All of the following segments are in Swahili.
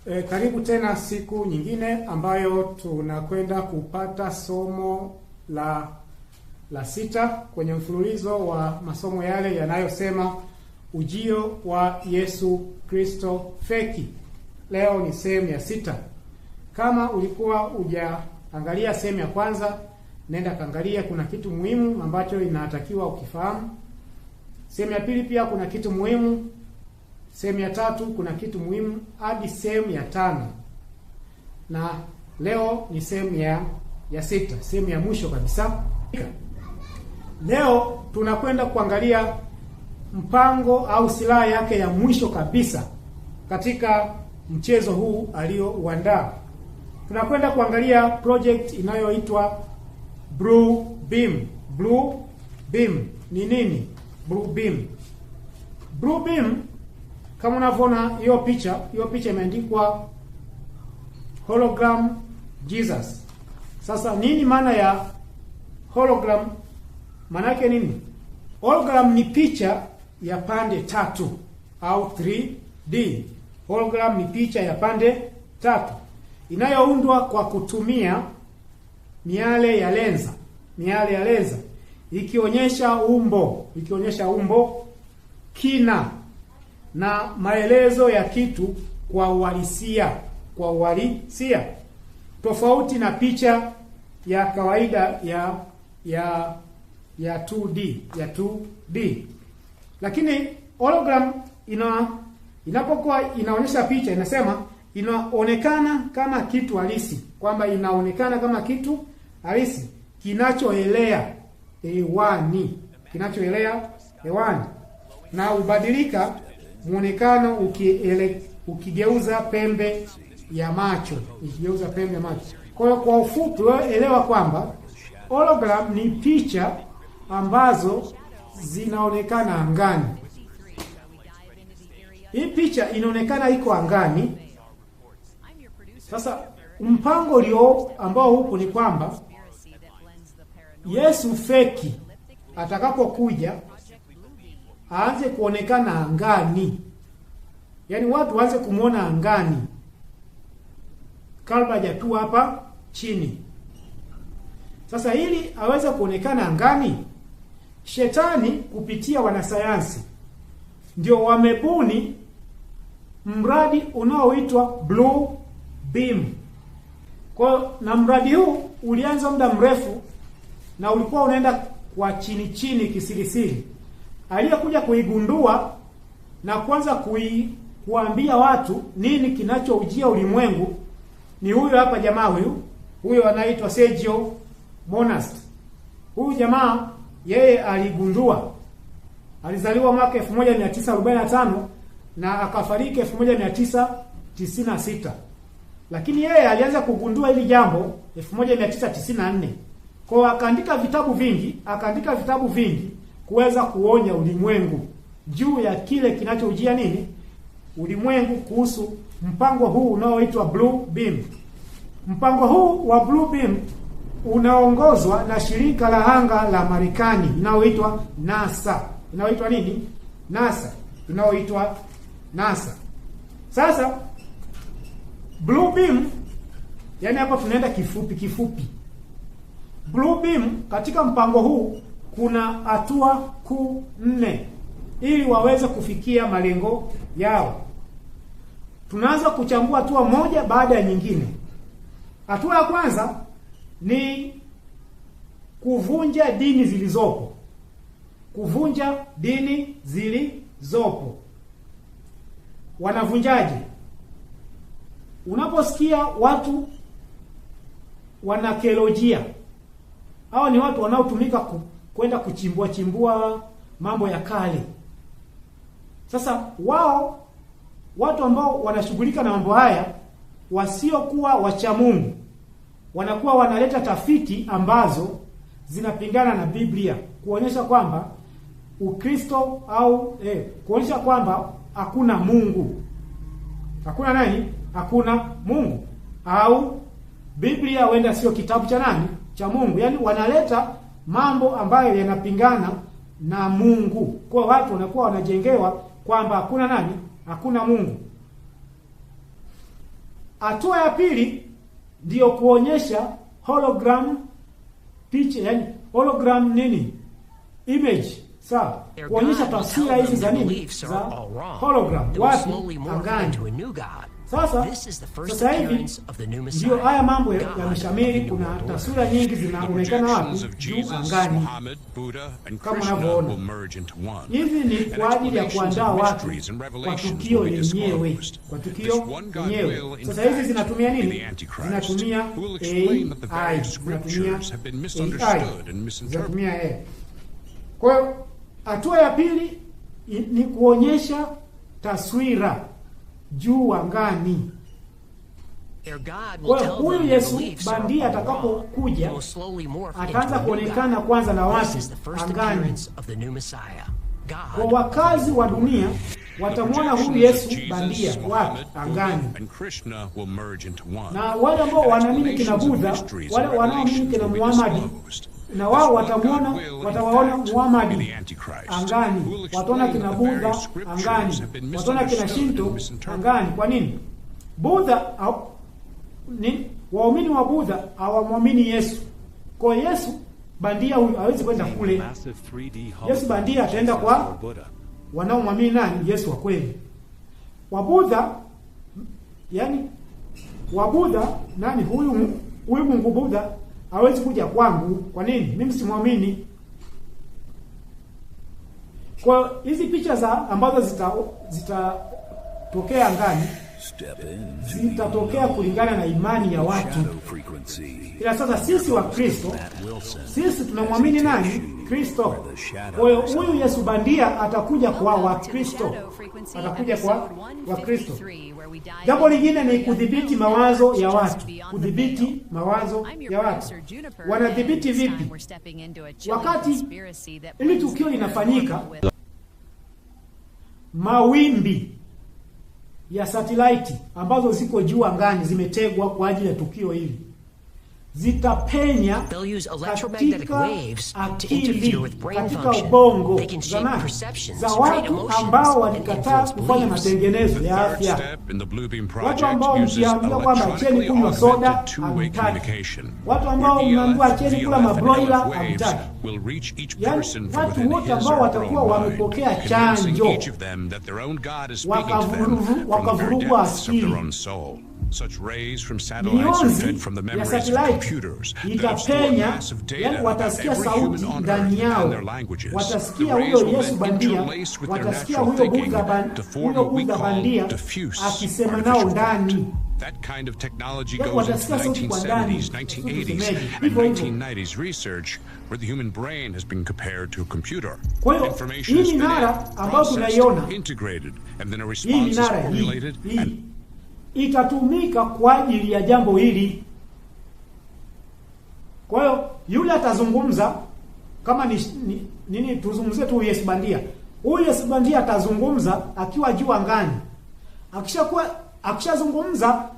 Karibu tena siku nyingine ambayo tunakwenda kupata somo la sita kwenye mfululizo wa masomo yale yanayosema ujio wa Yesu Kristo feki. Leo ni sehemu ya 6. Kama ulikuwa hujaangalia sehemu ya kwanza, nenda kaangalia, kuna kitu muhimu ambacho inatakiwa ukifahamu. Sehemu ya pili pia kuna kitu muhimu. Sehemu ya 3 kuna kitu muhimu hadi sehemu ya 5. Na leo ni sehemu ya 6, sehemu ya mwisho kabisa. Leo tunakwenda kuangalia mpango au silaha yake ya mwisho kabisa katika mchezo huu aliouandaa. Tunakwenda kuangalia project inayoitwa Blue Beam. Blue Beam ni nini? Blue Beam. Blue Beam, kama unavyoona hiyo picha imeandikwa hologram Jesus. Sasa nini maana ya hologram? Maana yake nini? Hologram ni picha ya pande 3 au 3D. Hologram ni picha ya pande 3 inayoundwa kwa kutumia miale ya lenza ikionyesha umbo, kina na maelezo ya kitu kwa uhalisia, tofauti na picha ya kawaida ya 2D. Lakini hologram inapokuwa inaonyesha picha, inasema inaonekana kama kitu halisi, kwamba inaonekana kama kitu halisi kinachoelea hewani na ubadilika muonekano ukigeuza pembe ya macho. Kwa hiyo kwa ufupi, elewa kwamba hologram ni picha ambazo zinaonekana angani. Hii picha inaonekana iko angani. Sasa mpango ambao huko ni kwamba Yesu feki atakapokuja aanze kuonekana angani. Yaani watu waanze kumuona angani kabla hajatua hapa chini. Sasa ili aweze kuonekana angani, shetani kupitia wanasayansi ndio wamebuni mradi unaoitwa Blue Beam. Na mradi huu ulianza muda mrefu na ulikuwa unaenda kwa chini kisirisiri. Aliyekuja kuigundua na kuanza kuambia watu nini kinachoujia ulimwengu ni huyo hapa jamaa huyo anaitwa Sergio Monast. Huyu jamaa yeye aligundua, alizaliwa mwaka 1945 na akafariki 1996. Lakini yeye alianza kugundua hili jambo 1994. Kwa akaandika vitabu vingi kuweza kuonya ulimwengu juu ya kile kinachoujia ulimwengu kuhusu mpango huu unaoitwa Blue Beam. Mpango huu wa Blue Beam unaongozwa na shirika la anga la Marekani inayoitwa NASA. Sasa Blue Beam, yani hapa tunaenda kifupi. Blue Beam, katika mpango huu kuna hatua kuu 4 ili waweze kufikia malengo yao. Tunaanza kuchambua hatua moja baada ya nyingine. Hatua ya kwanza ni kuvunja dini zilizopo. Wanavunjaje? Unaposikia watu wanakeolojia, hao ni watu wanaotumika kwenda kuchimbua mambo ya kale. Sasa watu ambao wanashughulika na mambo haya wasiokuwa wacha Mungu wanakuwa wanaleta tafiti ambazo zinapingana na Biblia, kuonyesha kwamba Ukristo au kuonyesha kwamba hakuna Mungu. Hakuna Mungu, au Biblia huenda sio kitabu cha Mungu. Yaani wanaleta mambo ambayo yanapingana na Mungu. Kwa watu wanakuwa wanajengewa kwamba hakuna Mungu. hatua ya pili ndio kuonyesha hologram picha, yani hologram nini? Image. Sawa. Kuonyesha taswira hizi za nini? Za hologram. Wapi? Angani. Sasa hivi ndio haya mambo yameshamiri. Kuna taswira nyingi zinaonekana wapi? Juu angani. Kama unavyoona, hivi ni kwa ajili ya kuandaa watu kwa tukio lenyewe, kwa tukio lenyewe. Sasa hizi zinatumia nini? Zinatumia AI, zinatumia AI. Kwa hiyo hatua ya pili ni kuonyesha taswira juu angani. Kwa huyu Yesu bandia atakapokuja ataanza kuonekana kwanza na watu angani. Kwa wakazi wa dunia watamwona huyu Yesu bandia wapi? Angani. Na wale ambao wanaamini kina Buddha, wale wanaoamini kina Muhammad, na wao watawaona Muhammad angani, wataona kina Buddha angani, wataona kina Shinto angani. Kwa nini? Buddha waumini wa Buddha hawamwamini Yesu. Kwa Yesu bandia huyu hawezi kwenda kule. Yesu bandia ataenda kwa wanaomwamini nani? Yesu wa kweli. Wa Buddha, yani wa Buddha nani? Huyu Mungu Buddha hawezi kuja kwangu. Kwa nini? Mimi simwamini. Kwa hizi picha za ambazo zitatokea angani zitatokea kulingana na imani ya watu. Ila sasa sisi wa Kristo, sisi tunamwamini nani? Kristo. Kwa hiyo huyu Yesu bandia atakuja kwa Wakristo, atakuja kwa Wakristo. Jambo lingine ni kudhibiti mawazo ya watu. Kudhibiti mawazo ya watu. Wanadhibiti vipi? Wakati ili tukio linafanyika, mawimbi ya satellite ambazo ziko juu angani zimetegwa kwa ajili ya tukio hili zitapenya katika akili, katika ubongo za watu ambao walikataa kufanya matengenezo ya afya. Watu ambao mkiambiwa kwamba acheni kunywa soda, hamtaki. Watu ambao mnaambiwa acheni kula mabroila, hamtaki. Yaani watu wote ambao watakuwa wamepokea chanjo wakavurugwa akili. Mionzi ya satellite itapenya, yani watasikia sauti ndani yao, watasikia huyo Yesu bandia, watasikia huyo Buddha bandia akisema nao ndani. That kind of technology goes into the 1970s, 1980s, and 1990s research where the human brain has been compared to a computer. Information is processed, integrated, and then a response is formulated and itatumika kwa ajili ya jambo hili. Kwa hiyo yule atazungumza kama nini tuzungumzie tu Yesu bandia. Huyu Yesu bandia atazungumza akiwa juu angani. Akishazungumza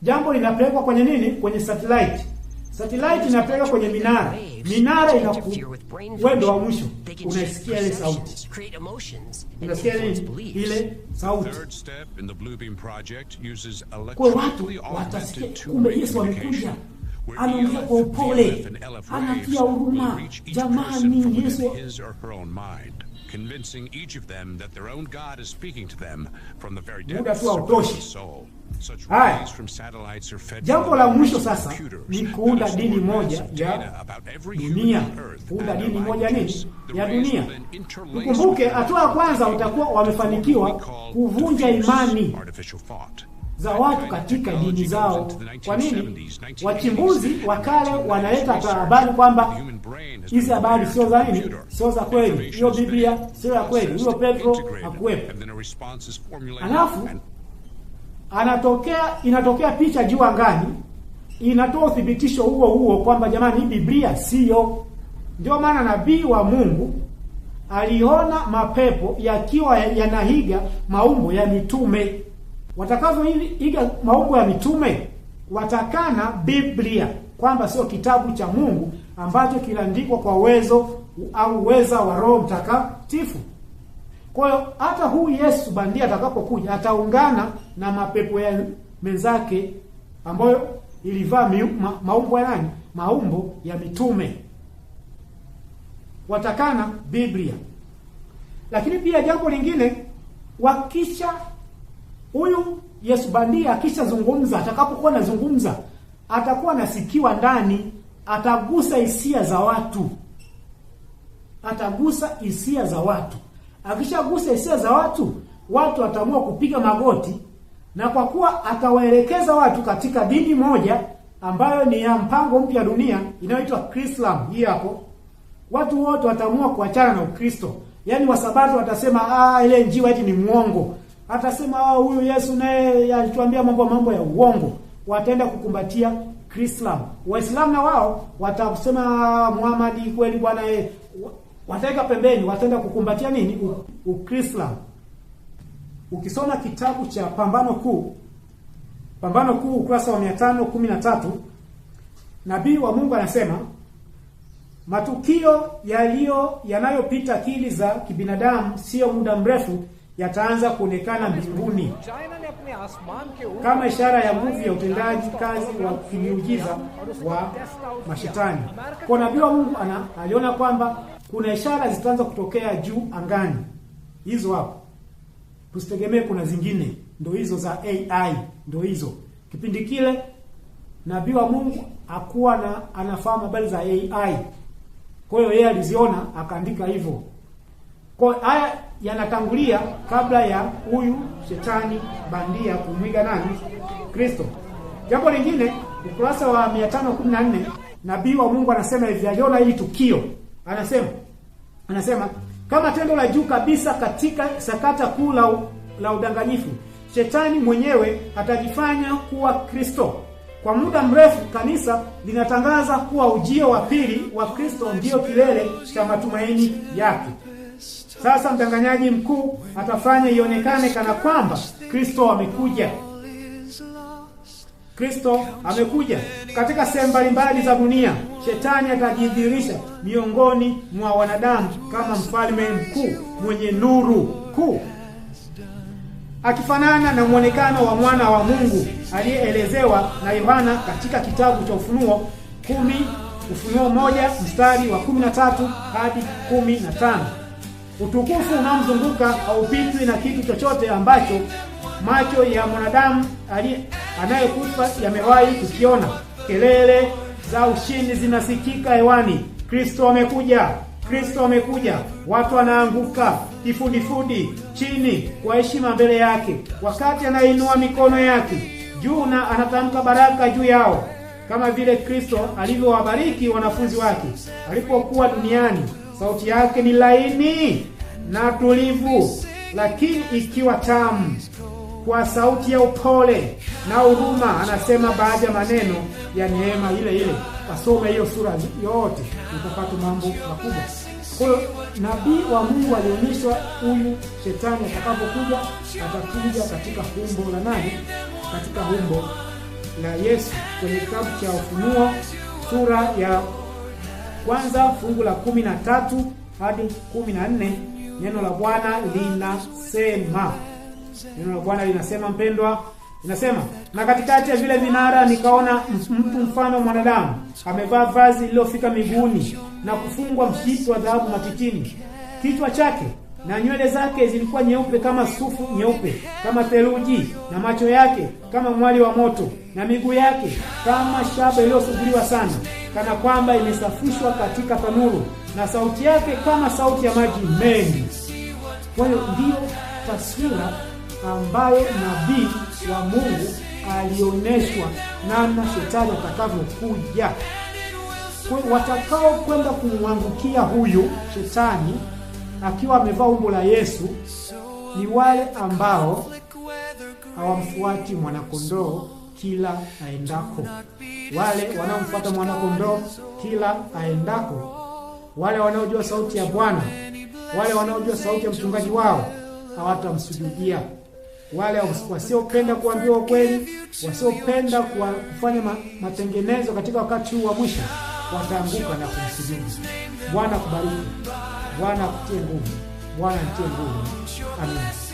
jambo linapelekwa kwenye nini? Kwenye satellite. Satellite inapelekwa kwenye minara. Minara inakwenda wa mwisho. Unasikia ile sauti. Unasikia ile sauti. Kwa watu watasikia kumbe Yesu amekuja. Anaongea kwa upole. Anatia huruma. Jamani Yesu. Convincing each of them that their own God is speaking to them from the very depths of their soul. Such rays from satellites are fed. Jambo la mwisho sasa ni kuunda dini moja ya dunia. Kuunda dini moja nini? Ya dunia. Ukumbuke hatua ya kwanza utakuwa wamefanikiwa kuvunja imani za watu katika dini zao. Kwa nini? Wachimbuzi wa kale wanaleta habari kwamba hizi habari sio za nini? Sio za kweli. Hiyo Biblia sio ya kweli. Hiyo Petro hakuwepo. Alafu inatokea picha juu angani, inatoa uthibitisho huo kwamba jamani, hii Biblia sio. Ndio maana nabii wa Mungu aliona mapepo yakiwa yanahiga maumbo ya mitume. Watakavyoiga maumbo ya mitume watakana Biblia kwamba sio kitabu cha Mungu ambacho kiliandikwa kwa uwezo au uweza wa Roho Mtakatifu. Kwa hiyo hata huyu Yesu bandia atakapokuja ataungana na mapepo menzake ambayo ilivaa maumbo ya nani? Maumbo ya mitume. Watakana Biblia. Lakini pia jambo lingine, wakisha huyu Yesu bandia akisha zungumza, atakapokuwa anazungumza, atakuwa nasikiwa ndani, atagusa hisia za watu. Atagusa hisia za watu. Akishagusa hisia za watu, watu wataamua kupiga magoti, na kwa kuwa atawaelekeza watu katika dini moja ambayo ni ya mpango mpya dunia inayoitwa Islam. Hii hapo. Watu wote wataamua kuachana na Ukristo. Yaani Wasabato watasema ile njiwa eti ni muongo. Atasema huyu Yesu naye alituambia mambo ya uongo. Wataenda kukumbatia Islam. Waislamu na wao watasema Muhammad kweli bwana wataweka pembeni, wataenda kukumbatia nini? Ukristo. Ukisoma kitabu cha Pambano Kuu ukurasa wa 513, nabii wa Mungu anasema matukio yanayopita akili za kibinadamu sio muda mrefu yataanza kuonekana mbinguni kama ishara ya nguvu ya utendaji kazi wa kimiujiza wa mashetani. Kwa nabii wa Mungu aliona kwamba kuna ishara zitaanza kutokea juu angani. Hizo hapo. Tusitegemee kuna zingine. Ndio hizo za AI, ndio hizo. Kipindi kile nabii wa Mungu hakuwa anafahamu habari za AI. Kwa hiyo yeye aliziona akaandika hivyo. Kwa haya yanatangulia kabla ya huyu shetani bandia kumwiga nani? Kristo. Jambo lingine, ukurasa wa 514, nabii wa Mungu anasema hivi, aliona hili tukio. Anasema kama tendo la juu kabisa katika sakata kuu la udanganyifu, shetani mwenyewe atajifanya kuwa Kristo. Kwa muda mrefu kanisa linatangaza kuwa ujio wa pili wa Kristo ndio kilele cha matumaini yake. Sasa mdanganyaji mkuu atafanya ionekane kana kwamba Kristo amekuja. Kristo amekuja. Katika sehemu mbalimbali za dunia, shetani atajidhihirisha miongoni mwa wanadamu kama mfalme mkuu mwenye nuru kuu, akifanana na muonekano wa mwana wa Mungu aliyeelezewa na Yohana katika kitabu cha Ufunuo 1 mstari wa 13 hadi 15. Utukufu unaomzunguka haupitwi na kitu chochote ambacho macho ya mwanadamu anayekufa yamewahi kukiona. Kelele za ushindi zinasikika hewani. Kristo amekuja! Kristo amekuja! Watu wanaanguka kifudifudi chini kwa heshima mbele yake, wakati anainua mikono yake juu na anatamka baraka juu yao, kama vile Kristo alivyowabariki wanafunzi wake alipokuwa duniani. Sauti yake ni laini na tulivu, lakini ikiwa tamu. Kwa sauti ya upole na huruma anasema baadhi ya maneno ya neema ile ile. Asome hiyo sura yote utapata mambo makubwa. Kwa hiyo nabii wa Mungu alionyeshwa huyu shetani atakapokuja, atakuja katika umbo la nani? Katika umbo la Yesu. Kwenye kitabu cha Ufunuo sura ya kwanza fungu la 13 hadi 14, neno la Bwana linasema. Neno la Bwana linasema, mpendwa, linasema, na katikati ya vile vinara nikaona mtu mfano mwanadamu, amevaa vazi lililofika miguuni na kufungwa mshipi wa dhahabu matitini. Kichwa chake na nywele zake zilikuwa nyeupe kama sufu nyeupe, kama theluji, na macho yake kama mwali wa moto, na miguu yake kama shaba iliyosuguliwa sana, kana kwamba imesafishwa katika tanuru, na sauti yake kama sauti ya maji mengi. Kwa hiyo ndio taswira ambayo nabii wa Mungu alioneshwa namna shetani atakavyokuja. Kwa watakao kwenda kumwangukia huyu shetani akiwa amevaa umbo la Yesu ni wale ambao hawamfuati mwanakondoo kila aendako. Wale wanaomfuata mwanakondoo kila aendako, wale wanaojua sauti ya Bwana, wale wanaojua sauti ya mchungaji wao hawatamsujudia. Wale wasiopenda kuambiwa ukweli, wasiopenda kufanya matengenezo katika wakati huu wa mwisho, wataanguka na kumsujudu. Bwana kubariki. Bwana kutie nguvu. Bwana nitie nguvu. Amen.